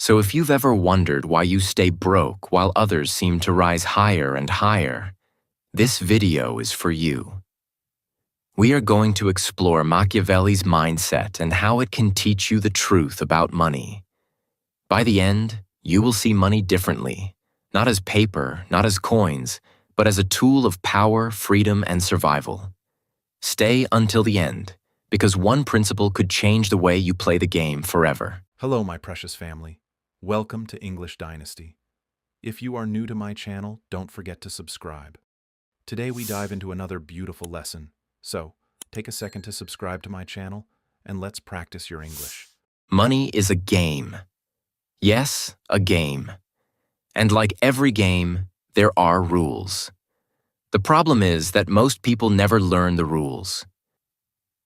So if you've ever wondered why you stay broke while others seem to rise higher and higher, this video is for you. We are going to explore Machiavelli's mindset and how it can teach you the truth about money. By the end, you will see money differently, not as paper, not as coins, but as a tool of power, freedom, and survival. Stay until the end, because one principle could change the way you play the game forever. Hello, my precious family. Welcome to English Dynasty. If you are new to my channel, don't forget to subscribe. Today we dive into another beautiful lesson. So, take a second to subscribe to my channel, and let's practice your English. Money is a game. Yes, a game. And like every game, there are rules. The problem is that most people never learn the rules.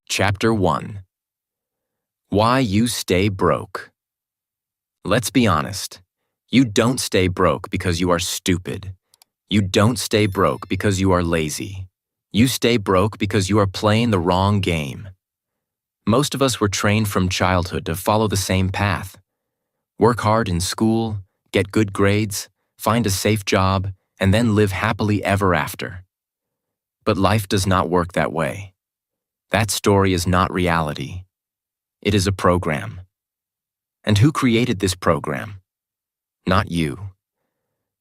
Chapter 1. Why you stay broke. Let's be honest. You don't stay broke because you are stupid. You don't stay broke because you are lazy. You stay broke because you are playing the wrong game. Most of us were trained from childhood to follow the same path. Work hard in school, get good grades, find a safe job, and then live happily ever after. But life does not work that way. That story is not reality. It is a program. And who created this program? Not you.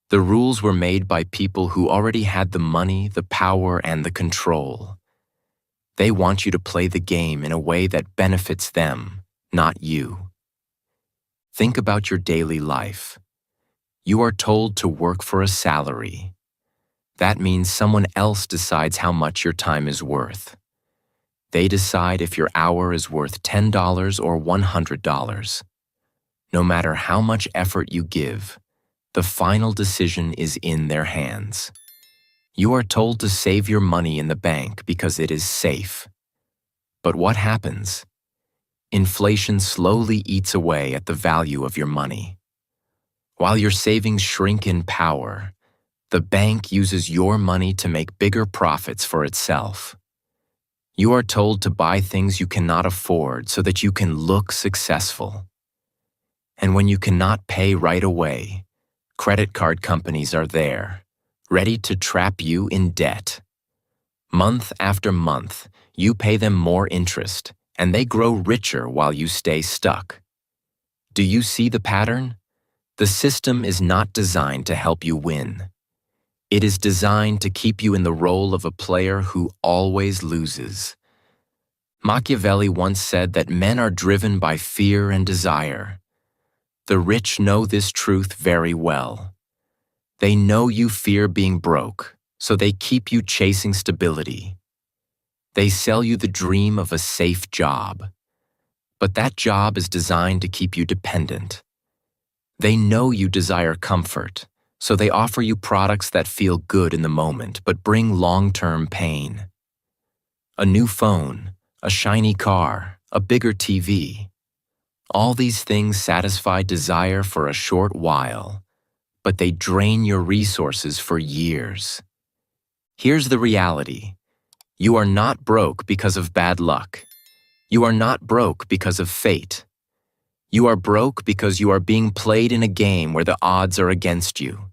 The rules were made by people who already had the money, the power, and the control. They want you to play the game in a way that benefits them, not you. Think about your daily life. You are told to work for a salary. That means someone else decides how much your time is worth. They decide if your hour is worth $10 or $100. No matter how much effort you give, the final decision is in their hands. You are told to save your money in the bank because it is safe. But what happens? Inflation slowly eats away at the value of your money. While your savings shrink in power, the bank uses your money to make bigger profits for itself. You are told to buy things you cannot afford so that you can look successful. And when you cannot pay right away, credit card companies are there, ready to trap you in debt. Month after month, you pay them more interest, and they grow richer while you stay stuck. Do you see the pattern? The system is not designed to help you win. It is designed to keep you in the role of a player who always loses. Machiavelli once said that men are driven by fear and desire. The rich know this truth very well. They know you fear being broke, so they keep you chasing stability. They sell you the dream of a safe job. But that job is designed to keep you dependent. They know you desire comfort, so they offer you products that feel good in the moment but bring long-term pain. A new phone, a shiny car, a bigger TV. All these things satisfy desire for a short while, but they drain your resources for years. Here's the reality. You are not broke because of bad luck. You are not broke because of fate. You are broke because you are being played in a game where the odds are against you.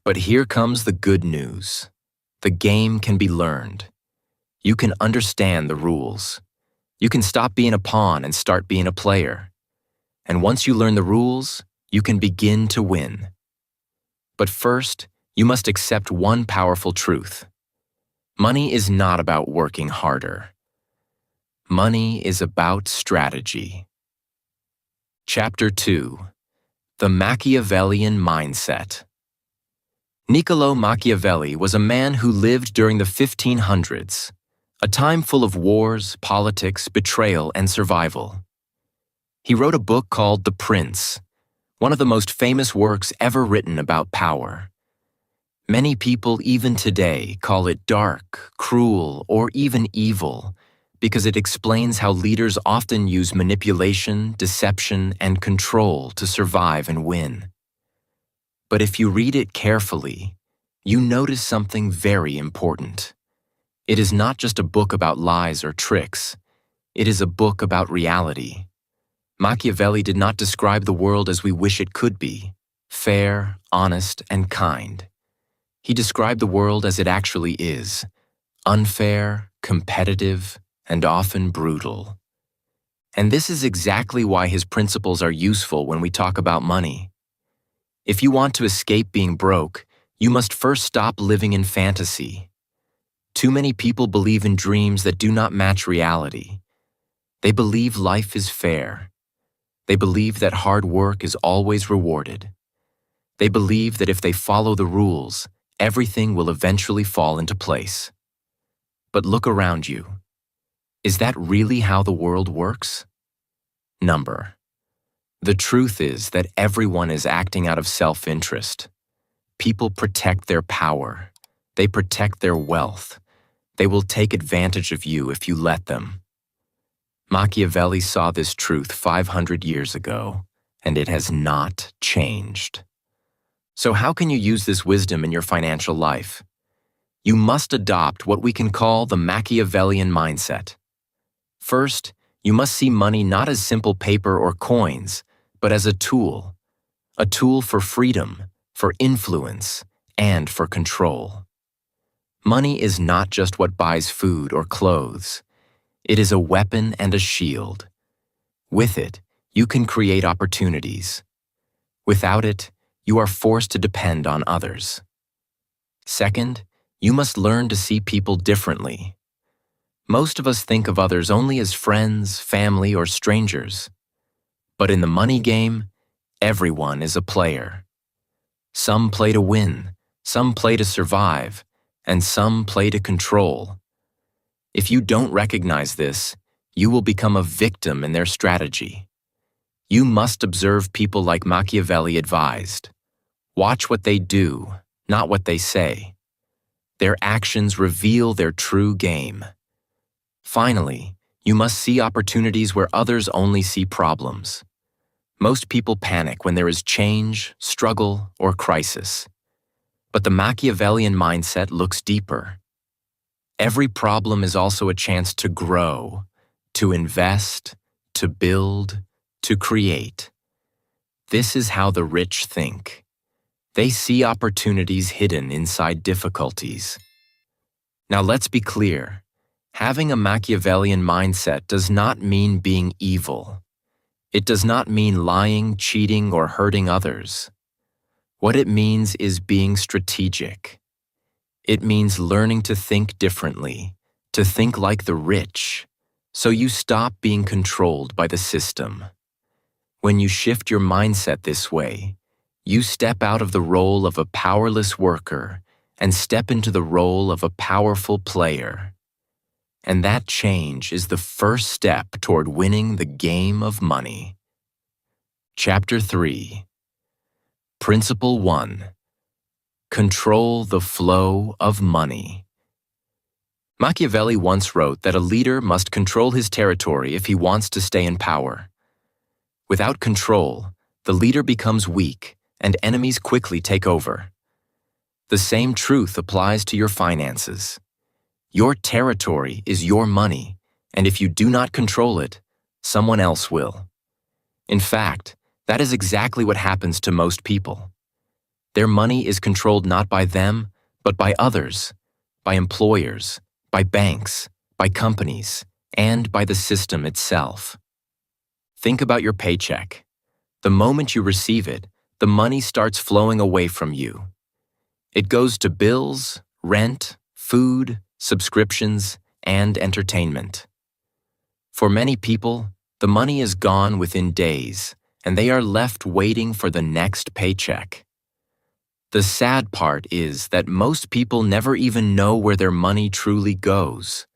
But here comes the good news. The game can be learned. You can understand the rules. You can stop being a pawn and start being a player. And once you learn the rules, you can begin to win. But first, you must accept one powerful truth. Money is not about working harder. Money is about strategy. Chapter 2. The Machiavellian Mindset. Niccolo Machiavelli was a man who lived during the 1500s, a time full of wars, politics, betrayal, and survival. He wrote a book called The Prince, one of the most famous works ever written about power. Many people even today call it dark, cruel, or even evil because it explains how leaders often use manipulation, deception, and control to survive and win. But if you read it carefully, you notice something very important. It is not just a book about lies or tricks. It is a book about reality. Machiavelli did not describe the world as we wish it could be, fair, honest, and kind. He described the world as it actually is, unfair, competitive, and often brutal. And this is exactly why his principles are useful when we talk about money. If you want to escape being broke, you must first stop living in fantasy. Too many people believe in dreams that do not match reality. They believe life is fair. They believe that hard work is always rewarded. They believe that if they follow the rules, everything will eventually fall into place. But look around you. Is that really how the world works? Number. The truth is that everyone is acting out of self-interest. People protect their power. They protect their wealth. They will take advantage of you if you let them. Machiavelli saw this truth 500 years ago, and it has not changed. So how can you use this wisdom in your financial life? You must adopt what we can call the Machiavellian mindset. First, you must see money not as simple paper or coins, but as a tool for freedom, for influence, and for control. Money is not just what buys food or clothes. It is a weapon and a shield. With it, you can create opportunities. Without it, you are forced to depend on others. Second, you must learn to see people differently. Most of us think of others only as friends, family, or strangers. But in the money game, everyone is a player. Some play to win, some play to survive, and some play to control. If you don't recognize this, you will become a victim in their strategy. You must observe people like Machiavelli advised. Watch what they do, not what they say. Their actions reveal their true game. Finally, you must see opportunities where others only see problems. Most people panic when there is change, struggle, or crisis. But the Machiavellian mindset looks deeper. Every problem is also a chance to grow, to invest, to build, to create. This is how the rich think. They see opportunities hidden inside difficulties. Now let's be clear. Having a Machiavellian mindset does not mean being evil. It does not mean lying, cheating, or hurting others. What it means is being strategic. It means learning to think differently, to think like the rich, so you stop being controlled by the system. When you shift your mindset this way, you step out of the role of a powerless worker and step into the role of a powerful player. And that change is the first step toward winning the game of money. Chapter 3. Principle 1. Control the flow of money. Machiavelli once wrote that a leader must control his territory if he wants to stay in power. Without control, the leader becomes weak and enemies quickly take over. The same truth applies to your finances. Your territory is your money, and if you do not control it, someone else will. In fact, that is exactly what happens to most people. Their money is controlled not by them, but by others, by employers, by banks, by companies, and by the system itself. Think about your paycheck. The moment you receive it, the money starts flowing away from you. It goes to bills, rent, food, subscriptions, and entertainment. For many people, the money is gone within days, and they are left waiting for the next paycheck. The sad part is that most people never even know where their money truly goes.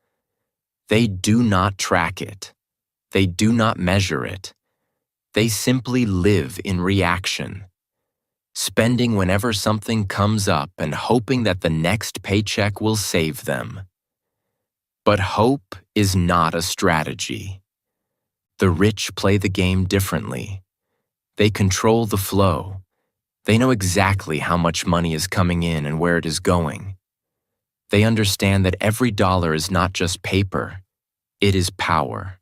They do not track it. They do not measure it. They simply live in reaction, spending whenever something comes up and hoping that the next paycheck will save them. But hope is not a strategy. The rich play the game differently. They control the flow. They know exactly how much money is coming in and where it is going. They understand that every dollar is not just paper, it is power.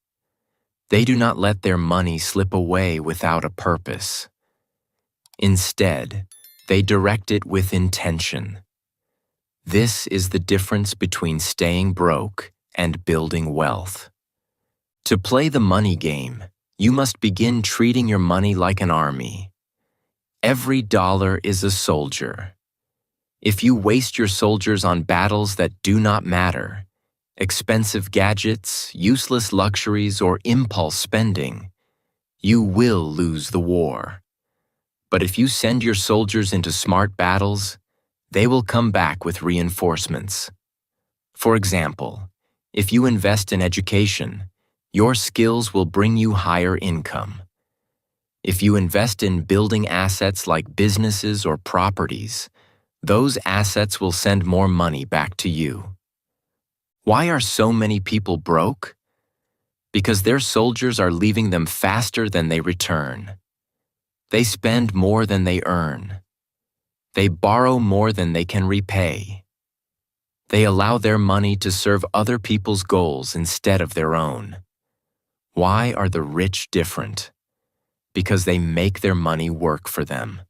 They do not let their money slip away without a purpose. Instead, they direct it with intention. This is the difference between staying broke and building wealth. To play the money game, you must begin treating your money like an army. Every dollar is a soldier. If you waste your soldiers on battles that do not matter, expensive gadgets, useless luxuries, or impulse spending, you will lose the war. But if you send your soldiers into smart battles, they will come back with reinforcements. For example, if you invest in education, your skills will bring you higher income. If you invest in building assets like businesses or properties, those assets will send more money back to you. Why are so many people broke? Because their soldiers are leaving them faster than they return. They spend more than they earn. They borrow more than they can repay. They allow their money to serve other people's goals instead of their own. Why are the rich different? Because they make their money work for them.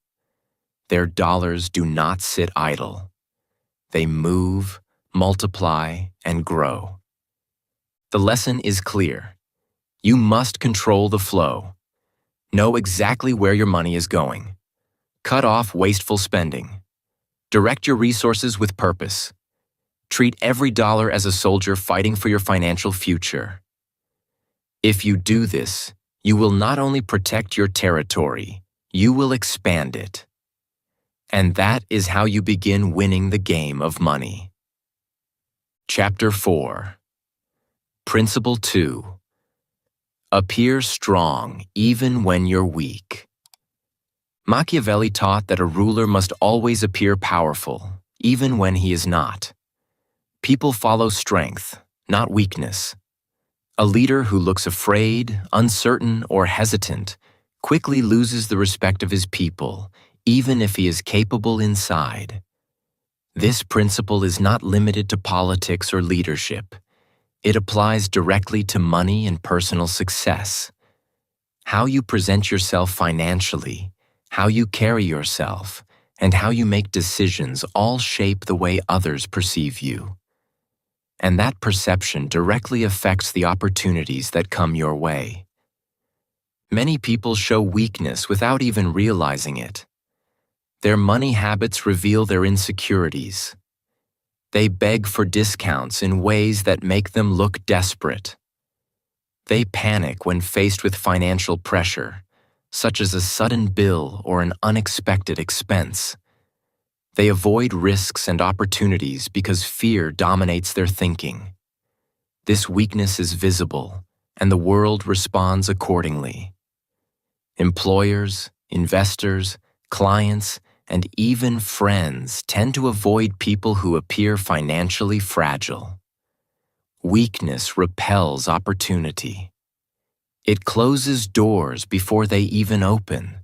Their dollars do not sit idle. They move, multiply, and grow. The lesson is clear. You must control the flow. Know exactly where your money is going. Cut off wasteful spending. Direct your resources with purpose. Treat every dollar as a soldier fighting for your financial future. If you do this, you will not only protect your territory, you will expand it. And that is how you begin winning the game of money. Chapter 4. Principle 2. Appear strong even when you're weak. Machiavelli taught that a ruler must always appear powerful, even when he is not. People follow strength, not weakness. A leader who looks afraid, uncertain, or hesitant quickly loses the respect of his people, even if he is capable inside. This principle is not limited to politics or leadership. It applies directly to money and personal success. How you present yourself financially, how you carry yourself, and how you make decisions all shape the way others perceive you. And that perception directly affects the opportunities that come your way. Many people show weakness without even realizing it. Their money habits reveal their insecurities. They beg for discounts in ways that make them look desperate. They panic when faced with financial pressure, such as a sudden bill or an unexpected expense. They avoid risks and opportunities because fear dominates their thinking. This weakness is visible, and the world responds accordingly. Employers, investors, clients, and even friends tend to avoid people who appear financially fragile. Weakness repels opportunity. It closes doors before they even open.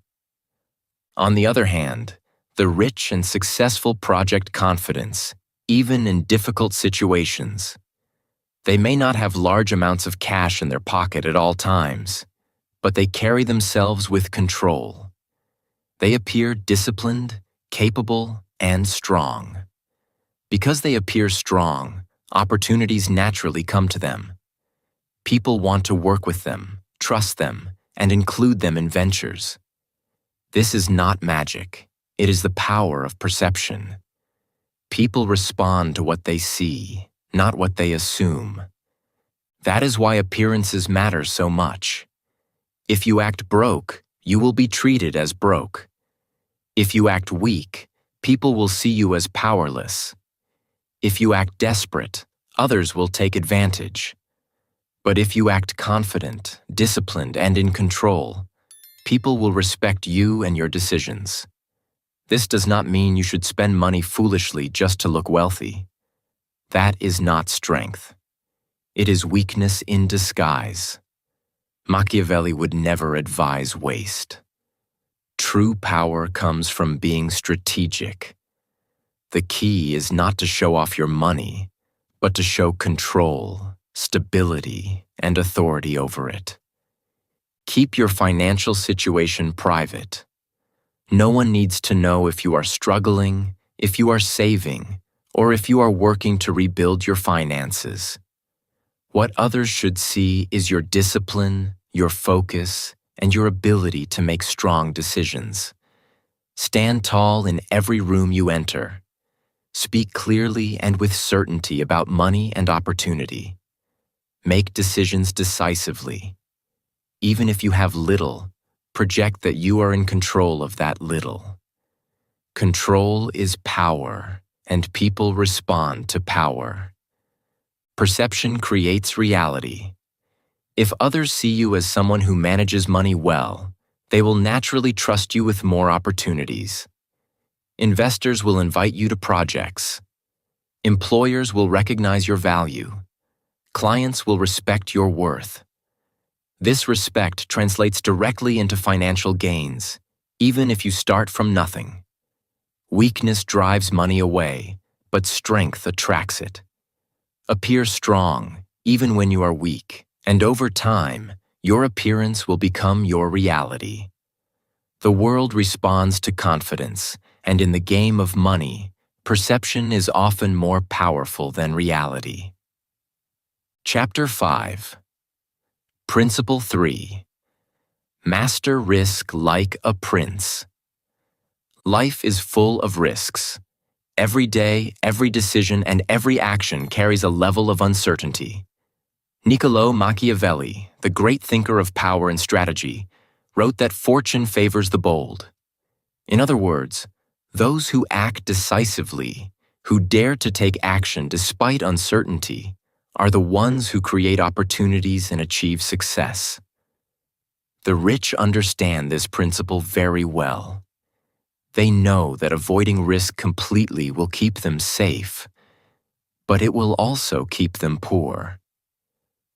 On the other hand, the rich and successful project confidence, even in difficult situations. They may not have large amounts of cash in their pocket at all times, but they carry themselves with control. They appear disciplined, capable, and strong. Because they appear strong, opportunities naturally come to them. People want to work with them, trust them, and include them in ventures. This is not magic. It is the power of perception. People respond to what they see, not what they assume. That is why appearances matter so much. If you act broke, you will be treated as broke. If you act weak, people will see you as powerless. If you act desperate, others will take advantage. But if you act confident, disciplined, and in control, people will respect you and your decisions. This does not mean you should spend money foolishly just to look wealthy. That is not strength. It is weakness in disguise. Machiavelli would never advise waste. True power comes from being strategic. The key is not to show off your money, but to show control, stability, and authority over it. Keep your financial situation private. No one needs to know if you are struggling, if you are saving, or if you are working to rebuild your finances. What others should see is your discipline, your focus, and your ability to make strong decisions. Stand tall in every room you enter. Speak clearly and with certainty about money and opportunity. Make decisions decisively. Even if you have little, project that you are in control of that little. Control is power, and people respond to power. Perception creates reality. If others see you as someone who manages money well, they will naturally trust you with more opportunities. Investors will invite you to projects. Employers will recognize your value. Clients will respect your worth. This respect translates directly into financial gains, even if you start from nothing. Weakness drives money away, but strength attracts it. Appear strong, even when you are weak, and over time, your appearance will become your reality. The world responds to confidence, and in the game of money, perception is often more powerful than reality. Chapter 5. Principle 3. Master risk like a prince. Life is full of risks. Every day, every decision, and every action carries a level of uncertainty. Niccolò Machiavelli, the great thinker of power and strategy, wrote that fortune favors the bold. In other words, those who act decisively, who dare to take action despite uncertainty, are the ones who create opportunities and achieve success. The rich understand this principle very well. They know that avoiding risk completely will keep them safe, but it will also keep them poor.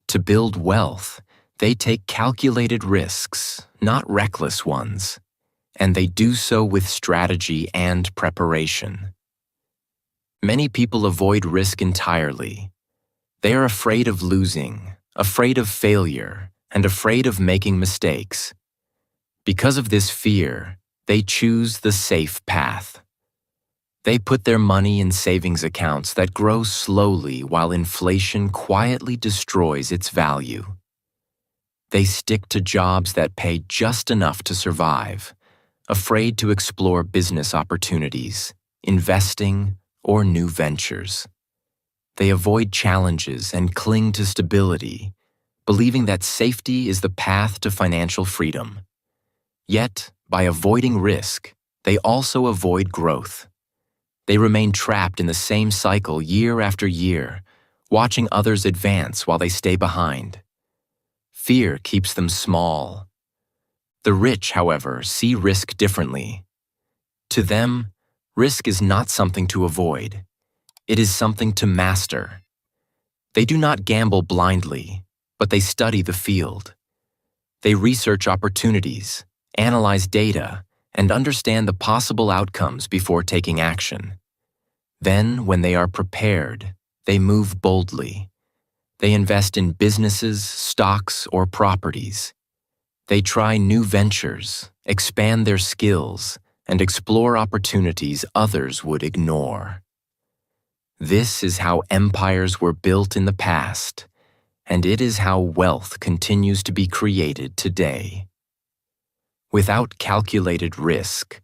To build wealth, they take calculated risks, not reckless ones, and they do so with strategy and preparation. Many people avoid risk entirely. They are afraid of losing, afraid of failure, and afraid of making mistakes. Because of this fear, they choose the safe path. They put their money in savings accounts that grow slowly while inflation quietly destroys its value. They stick to jobs that pay just enough to survive, afraid to explore business opportunities, investing, or new ventures. They avoid challenges and cling to stability, believing that safety is the path to financial freedom. Yet, by avoiding risk, they also avoid growth. They remain trapped in the same cycle year after year, watching others advance while they stay behind. Fear keeps them small. The rich, however, see risk differently. To them, risk is not something to avoid. It is something to master. They do not gamble blindly, but they study the field. They research opportunities, analyze data, and understand the possible outcomes before taking action. Then, when they are prepared, they move boldly. They invest in businesses, stocks, or properties. They try new ventures, expand their skills, and explore opportunities others would ignore. This is how empires were built in the past, and it is how wealth continues to be created today. Without calculated risk,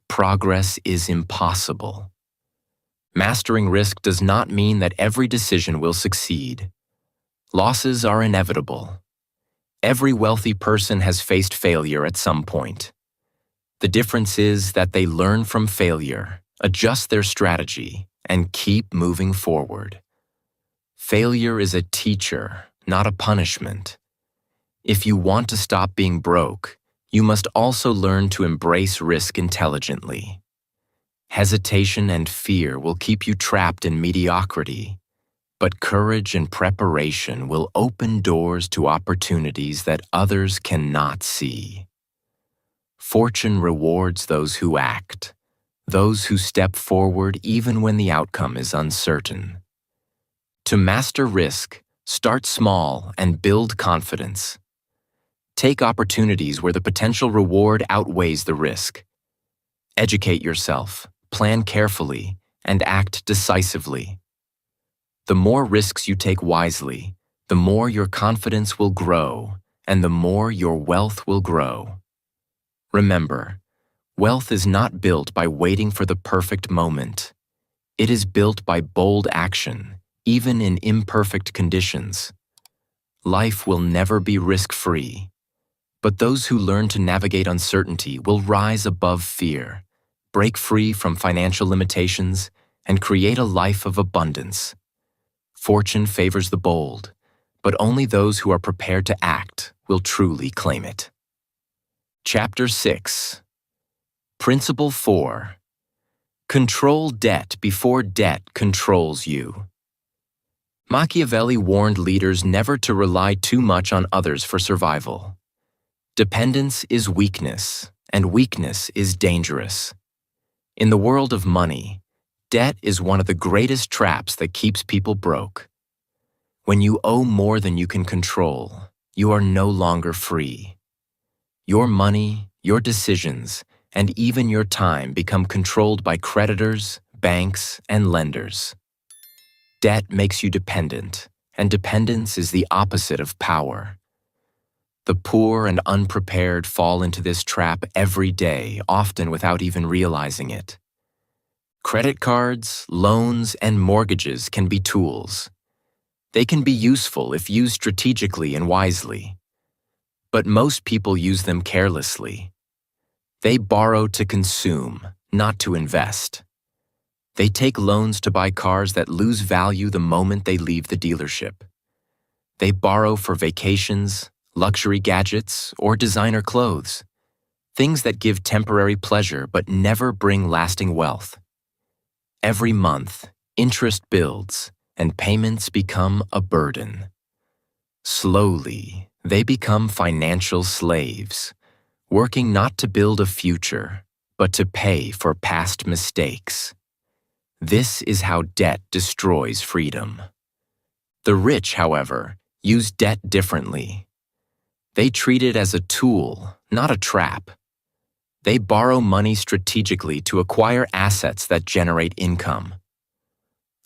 progress is impossible. Mastering risk does not mean that every decision will succeed. Losses are inevitable. Every wealthy person has faced failure at some point. The difference is that they learn from failure, adjust their strategy, and keep moving forward. Failure is a teacher, not a punishment. If you want to stop being broke, you must also learn to embrace risk intelligently. Hesitation and fear will keep you trapped in mediocrity, but courage and preparation will open doors to opportunities that others cannot see. Fortune rewards those who act, those who step forward even when the outcome is uncertain. To master risk, start small and build confidence. Take opportunities where the potential reward outweighs the risk. Educate yourself, plan carefully, and act decisively. The more risks you take wisely, the more your confidence will grow, and the more your wealth will grow. Remember, wealth is not built by waiting for the perfect moment. It is built by bold action, even in imperfect conditions. Life will never be risk-free, but those who learn to navigate uncertainty will rise above fear, break free from financial limitations, and create a life of abundance. Fortune favors the bold, but only those who are prepared to act will truly claim it. Chapter 6. Principle 4. Control debt before debt controls you. Machiavelli warned leaders never to rely too much on others for survival. Dependence is weakness, and weakness is dangerous. In the world of money, debt is one of the greatest traps that keeps people broke. When you owe more than you can control, you are no longer free. Your money, your decisions, and even your time become controlled by creditors, banks, and lenders. Debt makes you dependent, and dependence is the opposite of power. The poor and unprepared fall into this trap every day, often without even realizing it. Credit cards, loans, and mortgages can be tools. They can be useful if used strategically and wisely. But most people use them carelessly. They borrow to consume, not to invest. They take loans to buy cars that lose value the moment they leave the dealership. They borrow for vacations, luxury gadgets, or designer clothes, things that give temporary pleasure but never bring lasting wealth. Every month, interest builds, and payments become a burden. Slowly, they become financial slaves, working not to build a future, but to pay for past mistakes. This is how debt destroys freedom. The rich, however, use debt differently. They treat it as a tool, not a trap. They borrow money strategically to acquire assets that generate income.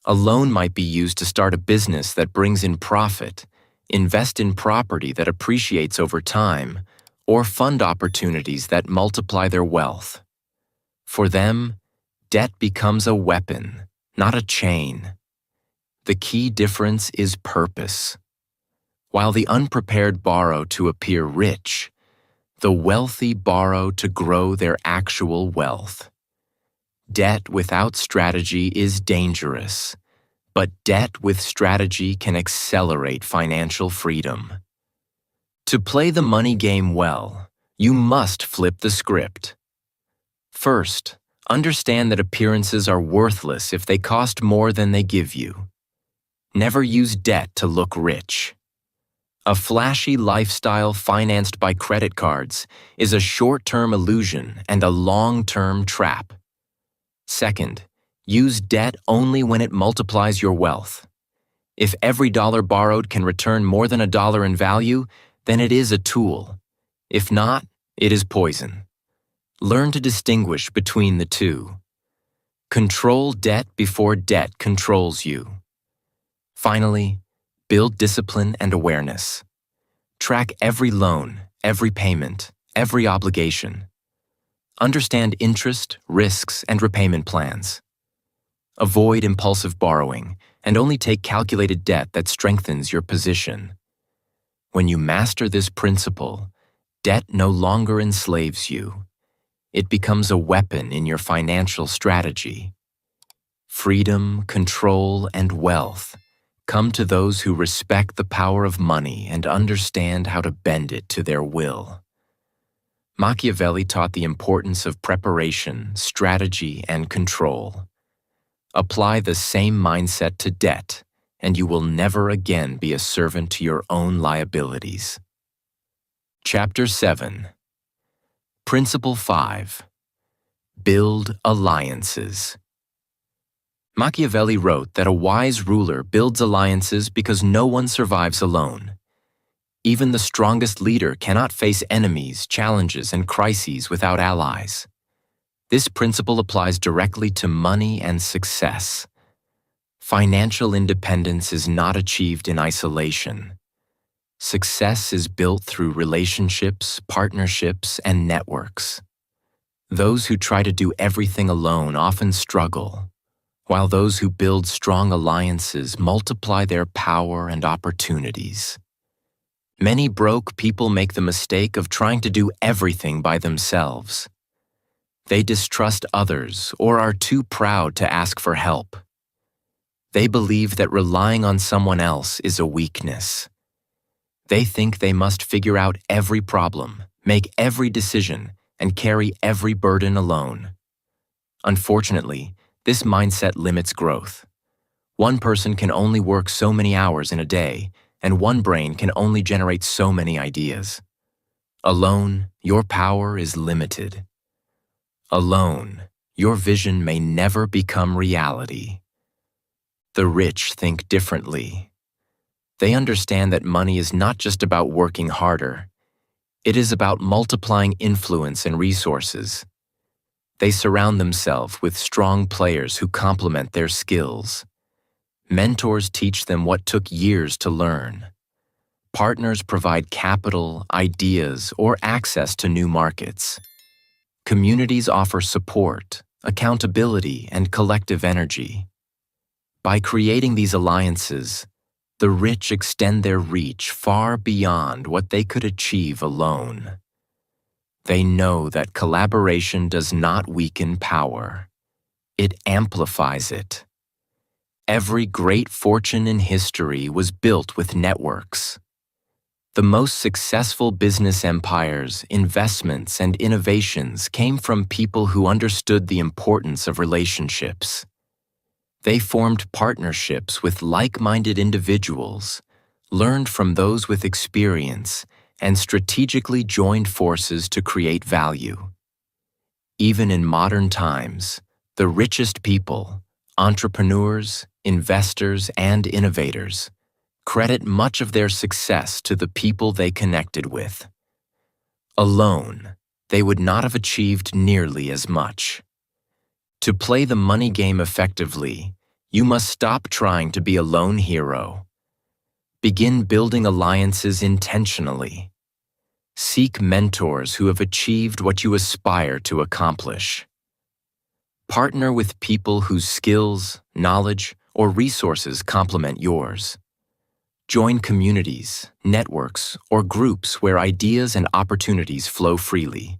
A loan might be used to start a business that brings in profit, invest in property that appreciates over time, or fund opportunities that multiply their wealth. For them, debt becomes a weapon, not a chain. The key difference is purpose. While the unprepared borrow to appear rich, the wealthy borrow to grow their actual wealth. Debt without strategy is dangerous, but debt with strategy can accelerate financial freedom. To play the money game well, you must flip the script. First, understand that appearances are worthless if they cost more than they give you. Never use debt to look rich. A flashy lifestyle financed by credit cards is a short-term illusion and a long-term trap. Second, use debt only when it multiplies your wealth. If every dollar borrowed can return more than $1 in value, then it is a tool. If not, it is poison. Learn to distinguish between the two. Control debt before debt controls you. Finally, build discipline and awareness. Track every loan, every payment, every obligation. Understand interest, risks, and repayment plans. Avoid impulsive borrowing and only take calculated debt that strengthens your position. When you master this principle, debt no longer enslaves you. It becomes a weapon in your financial strategy. Freedom, control, and wealth come to those who respect the power of money and understand how to bend it to their will. Machiavelli taught the importance of preparation, strategy, and control. Apply the same mindset to debt, and you will never again be a servant to your own liabilities. Chapter 7. Principle 5. Build alliances. Machiavelli wrote that a wise ruler builds alliances because no one survives alone. Even the strongest leader cannot face enemies, challenges, and crises without allies. This principle applies directly to money and success. Financial independence is not achieved in isolation. Success is built through relationships, partnerships, and networks. Those who try to do everything alone often struggle, while those who build strong alliances multiply their power and opportunities. Many broke people make the mistake of trying to do everything by themselves. They distrust others or are too proud to ask for help. They believe that relying on someone else is a weakness. They think they must figure out every problem, make every decision, and carry every burden alone. Unfortunately, this mindset limits growth. One person can only work so many hours in a day, and one brain can only generate so many ideas. Alone, your power is limited. Alone, your vision may never become reality. The rich think differently. They understand that money is not just about working harder. It is about multiplying influence and resources. They surround themselves with strong players who complement their skills. Mentors teach them what took years to learn. Partners provide capital, ideas, or access to new markets. Communities offer support, accountability, and collective energy. By creating these alliances, the rich extend their reach far beyond what they could achieve alone. They know that collaboration does not weaken power. It amplifies it. Every great fortune in history was built with networks. The most successful business empires, investments, and innovations came from people who understood the importance of relationships. They formed partnerships with like-minded individuals, learned from those with experience, and strategically joined forces to create value. Even in modern times, the richest people, entrepreneurs, investors, and innovators, credit much of their success to the people they connected with. Alone, they would not have achieved nearly as much. To play the money game effectively, you must stop trying to be a lone hero. Begin building alliances intentionally. Seek mentors who have achieved what you aspire to accomplish. Partner with people whose skills, knowledge, or resources complement yours. Join communities, networks, or groups where ideas and opportunities flow freely.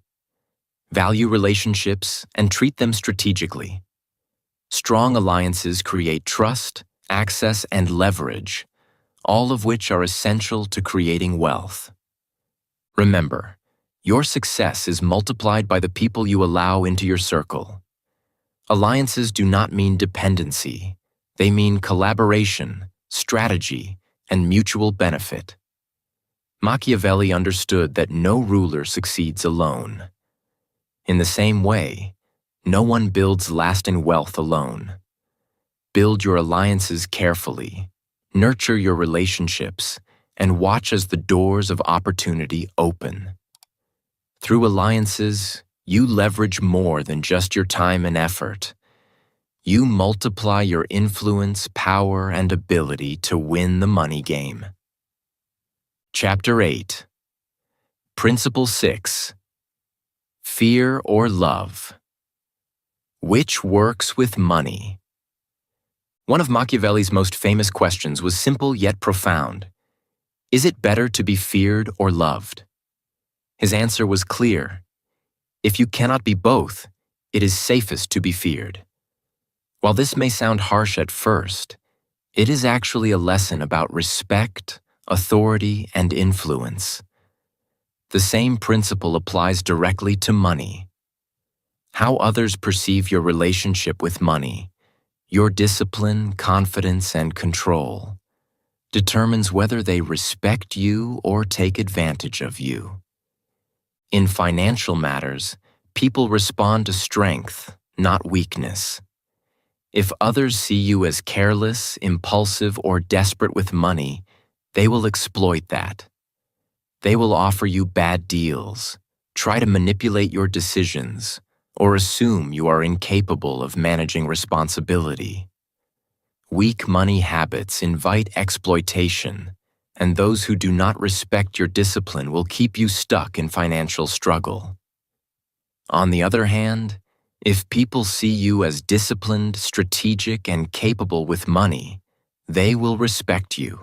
Value relationships and treat them strategically. Strong alliances create trust, access, and leverage, all of which are essential to creating wealth. Remember, your success is multiplied by the people you allow into your circle. Alliances do not mean dependency. They mean collaboration, strategy, and mutual benefit. Machiavelli understood that no ruler succeeds alone. In the same way, no one builds lasting wealth alone. Build your alliances carefully, nurture your relationships, and watch as the doors of opportunity open. Through alliances, you leverage more than just your time and effort. You multiply your influence, power, and ability to win the money game. Chapter 8. Principle 6. Fear or love? Which works with money? One of Machiavelli's most famous questions was simple yet profound. Is it better to be feared or loved? His answer was clear. If you cannot be both, it is safest to be feared. While this may sound harsh at first, it is actually a lesson about respect, authority, and influence. The same principle applies directly to money. How others perceive your relationship with money, your discipline, confidence, and control, determines whether they respect you or take advantage of you. In financial matters, people respond to strength, not weakness. If others see you as careless, impulsive, or desperate with money, they will exploit that. They will offer you bad deals, try to manipulate your decisions, or assume you are incapable of managing responsibility. Weak money habits invite exploitation, and those who do not respect your discipline will keep you stuck in financial struggle. On the other hand, if people see you as disciplined, strategic, and capable with money, they will respect you.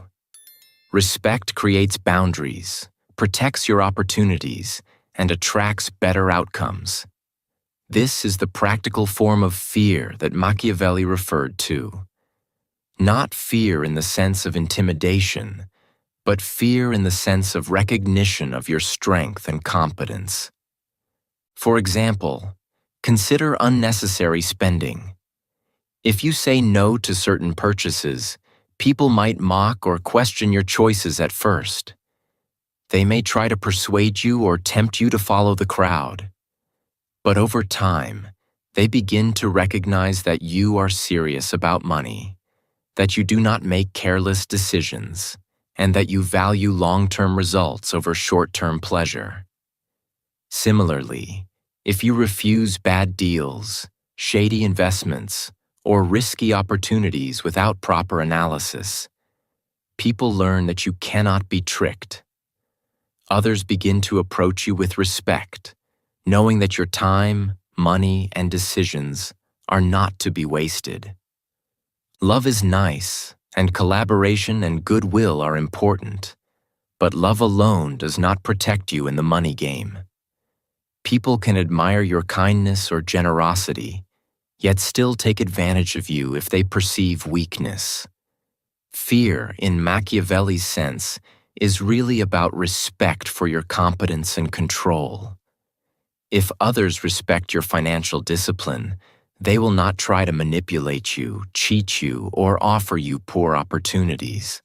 Respect creates boundaries, protects your opportunities, and attracts better outcomes. This is the practical form of fear that Machiavelli referred to. Not fear in the sense of intimidation, but fear in the sense of recognition of your strength and competence. For example, consider unnecessary spending. If you say no to certain purchases, people might mock or question your choices at first. They may try to persuade you or tempt you to follow the crowd. But over time, they begin to recognize that you are serious about money, that you do not make careless decisions, and that you value long-term results over short-term pleasure. Similarly, if you refuse bad deals, shady investments, or risky opportunities without proper analysis, people learn that you cannot be tricked. Others begin to approach you with respect, knowing that your time, money, and decisions are not to be wasted. Love is nice, and collaboration and goodwill are important, but love alone does not protect you in the money game. People can admire your kindness or generosity, yet still take advantage of you if they perceive weakness. Fear, in Machiavelli's sense, is really about respect for your competence and control. If others respect your financial discipline, they will not try to manipulate you, cheat you, or offer you poor opportunities.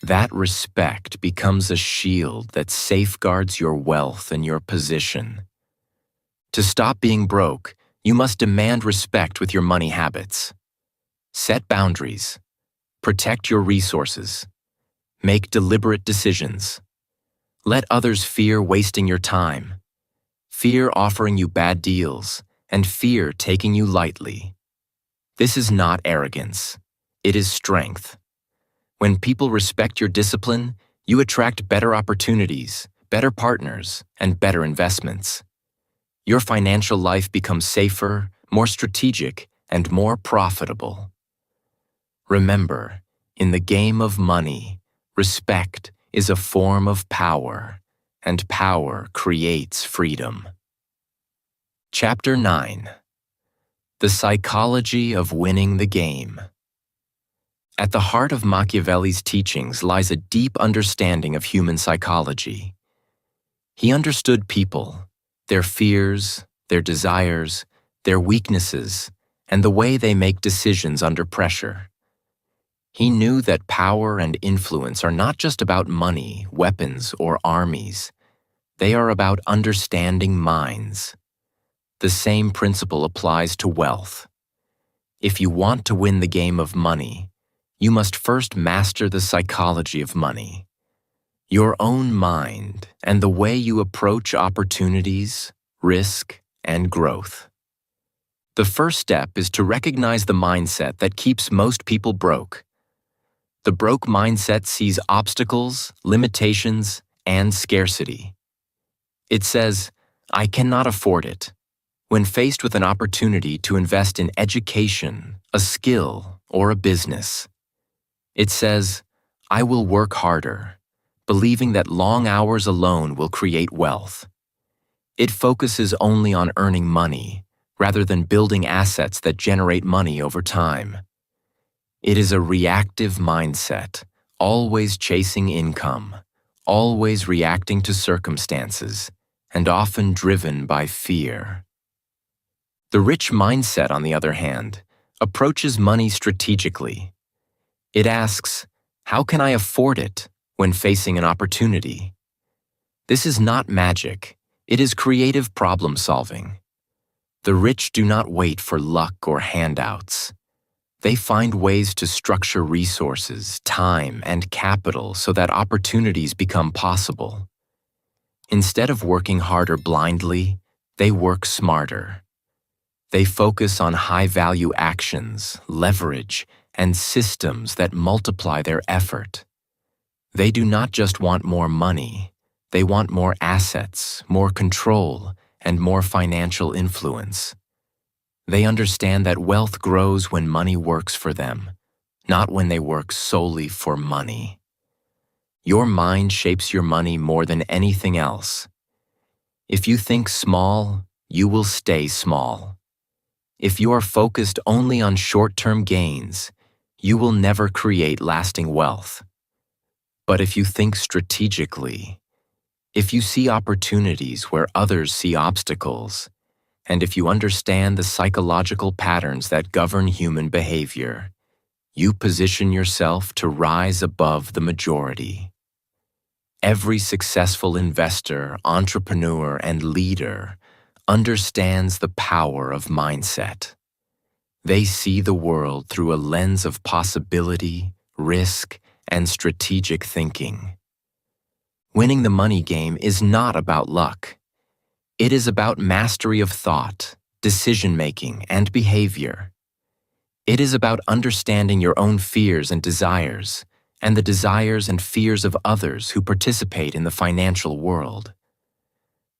That respect becomes a shield that safeguards your wealth and your position. To stop being broke, you must demand respect with your money habits. Set boundaries. Protect your resources. Make deliberate decisions. Let others fear wasting your time, fear offering you bad deals, and fear taking you lightly. This is not arrogance. It is strength. When people respect your discipline, you attract better opportunities, better partners, and better investments. Your financial life becomes safer, more strategic, and more profitable. Remember, in the game of money, respect is a form of power, and power creates freedom. Chapter 9. The Psychology of Winning the Game. At the heart of Machiavelli's teachings lies a deep understanding of human psychology. He understood people, their fears, their desires, their weaknesses, and the way they make decisions under pressure. He knew that power and influence are not just about money, weapons, or armies. They are about understanding minds. The same principle applies to wealth. If you want to win the game of money, you must first master the psychology of money. Your own mind and the way you approach opportunities, risk, and growth. The first step is to recognize the mindset that keeps most people broke. The broke mindset sees obstacles, limitations, and scarcity. It says, "I cannot afford it," when faced with an opportunity to invest in education, a skill, or a business. It says, "I will work harder," believing that long hours alone will create wealth. It focuses only on earning money, rather than building assets that generate money over time. It is a reactive mindset, always chasing income, always reacting to circumstances, and often driven by fear. The rich mindset, on the other hand, approaches money strategically. It asks, "How can I afford it?" when facing an opportunity. This is not magic, it is creative problem solving. The rich do not wait for luck or handouts. They find ways to structure resources, time, and capital so that opportunities become possible. Instead of working harder blindly, they work smarter. They focus on high-value actions, leverage, and systems that multiply their effort. They do not just want more money, they want more assets, more control, and more financial influence. They understand that wealth grows when money works for them, not when they work solely for money. Your mind shapes your money more than anything else. If you think small, you will stay small. If you are focused only on short-term gains, you will never create lasting wealth. But if you think strategically, if you see opportunities where others see obstacles, and if you understand the psychological patterns that govern human behavior, you position yourself to rise above the majority. Every successful investor, entrepreneur, and leader understands the power of mindset. They see the world through a lens of possibility, risk, and strategic thinking. Winning the money game is not about luck. It is about mastery of thought, decision-making, and behavior. It is about understanding your own fears and desires, and the desires and fears of others who participate in the financial world.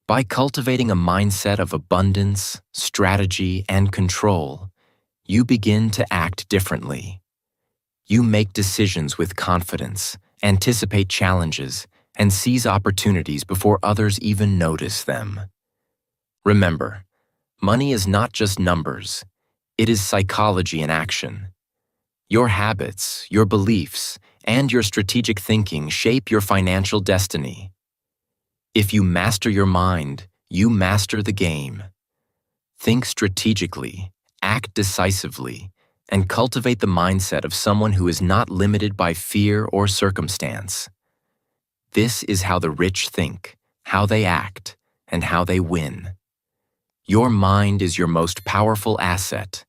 By cultivating a mindset of abundance, strategy, and control, you begin to act differently. You make decisions with confidence, anticipate challenges, and seize opportunities before others even notice them. Remember, money is not just numbers, it is psychology in action. Your habits, your beliefs, and your strategic thinking shape your financial destiny. If you master your mind, you master the game. Think strategically, act decisively, and cultivate the mindset of someone who is not limited by fear or circumstance. This is how the rich think, how they act, and how they win. Your mind is your most powerful asset.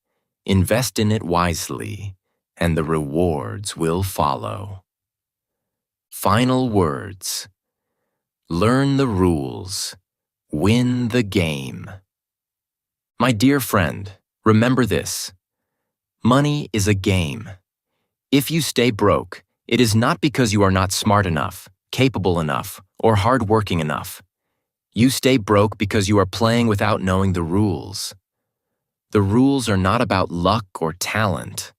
Invest in it wisely, and the rewards will follow. Final words. Learn the rules. Win the game. My dear friend, remember this. Money is a game. If you stay broke, it is not because you are not smart enough, capable enough, or hardworking enough. You stay broke because you are playing without knowing the rules. The rules are not about luck or talent.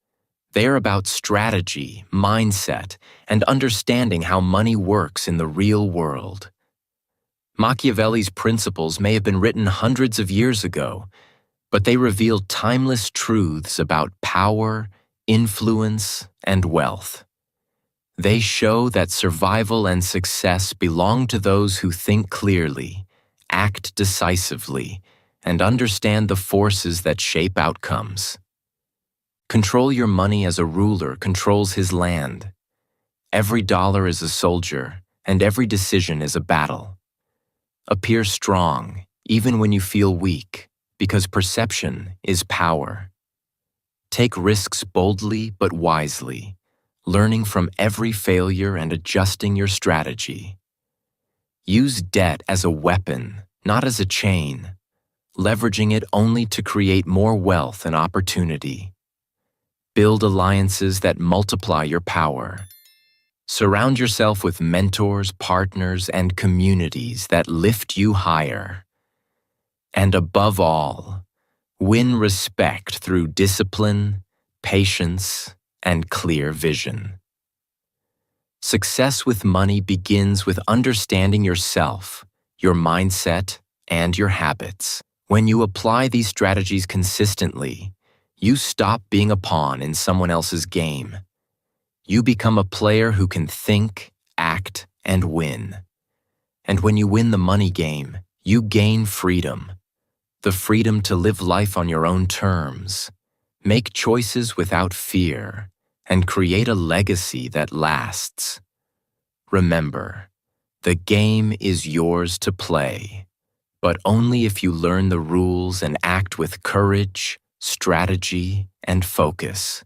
They are about strategy, mindset, and understanding how money works in the real world. Machiavelli's principles may have been written hundreds of years ago, but they reveal timeless truths about power, influence, and wealth. They show that survival and success belong to those who think clearly, act decisively, and understand the forces that shape outcomes. Control your money as a ruler controls his land. Every dollar is a soldier, and every decision is a battle. Appear strong, even when you feel weak, because perception is power. Take risks boldly but wisely, learning from every failure and adjusting your strategy. Use debt as a weapon, not as a chain, leveraging it only to create more wealth and opportunity. Build alliances that multiply your power. Surround yourself with mentors, partners, and communities that lift you higher. And above all, win respect through discipline, patience, and clear vision. Success with money begins with understanding yourself, your mindset, and your habits. When you apply these strategies consistently, you stop being a pawn in someone else's game. You become a player who can think, act, and win. And when you win the money game, you gain freedom. The freedom to live life on your own terms, make choices without fear, and create a legacy that lasts. Remember, the game is yours to play, but only if you learn the rules and act with courage, strategy, and focus.